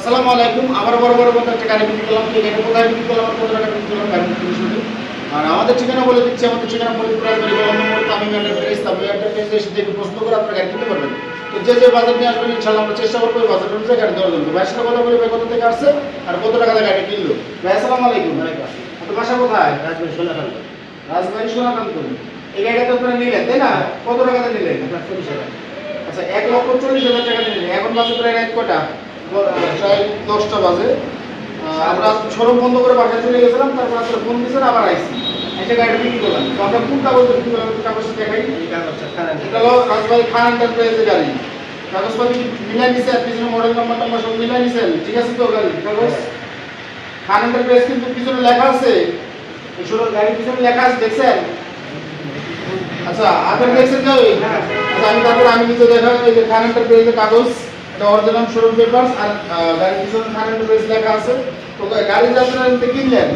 আসসালামু আলাইকুম। আবার বড় বন্ধু একটা গাড়ি বিক্রি করলাম। এই গাড়ি কোথায় বিক্রি করলাম, কত টাকা বিক্রি করলাম, গাড়ি বিক্রি শুনে। আর আমাদের ঠিকানা বলে দিচ্ছি, আমাদের ঠিকানা ফরিদপুর রাজবাড়ী নম্বর তামিম এন্টারপ্রাইজ। তামিম এন্টারপ্রাইজে এসে দেখে প্রশ্ন করে আপনারা গাড়ি কিনতে পারবেন। তো যে বাজার নিয়ে আসবেন ইনশাআল্লাহ আমরা চেষ্টা করবো ওই বাজার অনুযায়ী গাড়ি দেওয়ার জন্য। ভাইয়ের সাথে কথা বলে ভাই কোথা থেকে আসছে আর কত টাকা দিয়ে গাড়ি কিনলো। ভাই আসসালামু আলাইকুম। আপনার বাসা কোথায়? রাজবাড়ী সোনাকান্ত। রাজবাড়ী সোনাকান্ত। এই গাড়িটা তো আপনারা নিলেন তাই না? কত টাকা দিয়ে নিলেন? 40,000। আচ্ছা, 1,40,000 টাকা নিলেন। এখন বাজে প্রায় রাত কটা? প্রায় 10টা বাজে। আমরা শোরুম বন্ধ করে বাসায় চলে গেছিলাম, তারপর আপনারা ফোন দিয়েছেন, আবার আইসি এসে গাড়িটা বিক্রি করলাম। তো আমরা কোন কাগজ বিক্রি করলাম, কাগজটা দেখাই। এটা হলো রাজবাড়ী খান এন্টারপ্রাইজের গাড়ি। কাগজপাতি মিলাই নিছে, পিছনে মডেল নাম্বার সব মিলাই নিছেন, ঠিক আছে তো? গাড়ি কাগজ খান এন্টারপ্রাইজ কিন্তু পিছনে লেখা আছে, এই শোরুম গাড়ির পিছনে লেখা আছে, দেখছেন? আচ্ছা, আপনার দেখছেন তো? আচ্ছা, আমি নিজে দেখা, এই যে খান এন্টারপ্রাইজের কাগজ, এটা অরিজিনাল শোরুম পেপারস, আর গাড়ির পিছনে খান এন্টারপ্রাইজ লেখা আছে। তো গাড়ি যে আপনারা কিনলেন,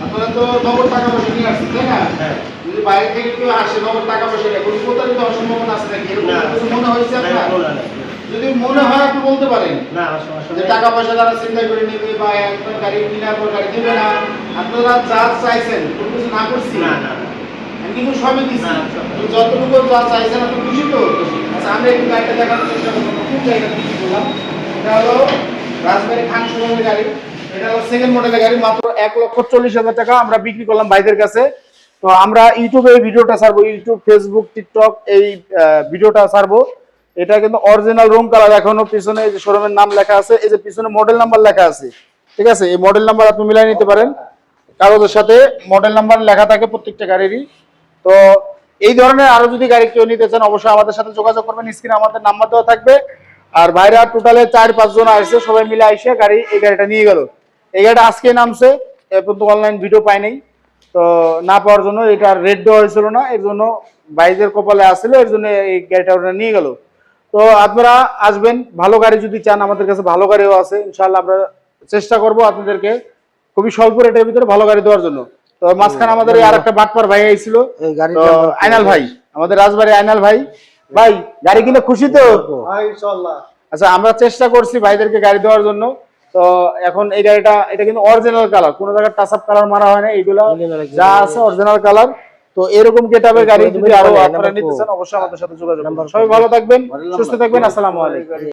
আপনারা তো নগদ টাকা পয়সা নিয়ে আসছেন তাই না? যদি বাইরে থেকে কেউ আসে নগদ টাকা পয়সা নিয়ে, কোনো প্রতারিত হওয়ার সম্ভাবনা আছে নাকি? এরকম কিছু মনে হয়েছে আপনার? যদি মনে হয় আপনি বলতে পারেন যে টাকা পয়সা তারা চিন্তা করে নেবে বা আপনার গাড়ি কেনার পর গাড়ি দেবে না। আপনারা যা চাইছেন কোনো কিছু না করছি আমি কিন্তু সবই দিচ্ছি, যতটুকু যা চাইছেন আপনি খুশি তো? আচ্ছা, আমরা একটু গাড়িটা দেখানোর চেষ্টা করবো কোন জায়গাটা বিক্রি করলাম। এটা হলো রাজবাড়ী খান শোরুমের গাড়ি। এটা হলো সেকেন্ড মডেলের গাড়ি। মাত্র 1,40,000 টাকা আমরা বিক্রি করলাম ভাইদের কাছে। তো আমরা ইউটিউবে এই ভিডিওটা ছাড়বো, ইউটিউব, ফেসবুক, টিকটক এই ভিডিওটা ছাড়বো। এটা কিন্তু অরিজিনাল রং কালার, এখনো পিছনে যে শোরুমের নাম লেখা আছে, এই যে পিছনে মডেল নাম্বার লেখা আছে, ঠিক আছে? এই মডেল নাম্বার আপনি মিলাই নিতে পারেন, কাগজের সাথে মডেল নাম্বার লেখা থাকে প্রত্যেকটা গাড়িরই। তো এই ধরনের আরো যদি গাড়ি কেউ নিতে চান অবশ্যই আমাদের সাথে যোগাযোগ করবেন, স্ক্রিনে আমাদের নাম্বার দেওয়া থাকবে। আর ভাইরা টোটালে 4-5 জন আসছে, সবাই মিলে আইসে এই গাড়িটা নিয়ে গেল। এই গাড়িটা আজকে নামছে, এখন তো অনলাইন ভিডিও পাই নাই। তো না পাওয়ার জন্য এটা রেট দেওয়া হয়েছিল না, এর জন্য ভাইদের কপালে আসছিল, এর জন্য এই গাড়িটা ওরা নিয়ে গেল। তো আপনারা আসবেন, ভালো গাড়ি যদি চান আমাদের কাছে ভালো গাড়িও আছে, ইনশাআল্লাহ আমরা চেষ্টা করব আপনাদেরকে খুবই স্বল্প রেটের ভিতরে ভালো গাড়ি দেওয়ার জন্য। তো মাঝখানে আমাদের আর একটা বাটপার ভাই আইছিল, আইনাল ভাই, আমাদের রাজবাড়ী আইনাল ভাই। ভাই গাড়ি কিনে খুশি তো? ইনশাআল্লাহ। আচ্ছা, আমরা চেষ্টা করছি ভাইদেরকে গাড়ি দেওয়ার জন্য। তো এখন এই গাড়িটা, এটা কিন্তু অরিজিনাল কালার, কোনো জায়গায় টাচ আপ কালার মারা হয় না, এইগুলো যা আছে অরিজিনাল কালার। তো এরকম গেটআপের গাড়ি যদি আরো আপনারা নিতে চান অবশ্যই আমাদের সাথে যোগাযোগ করুন। সবাই ভালো থাকবেন, সুস্থ থাকবেন। আসসালামু আলাইকুম।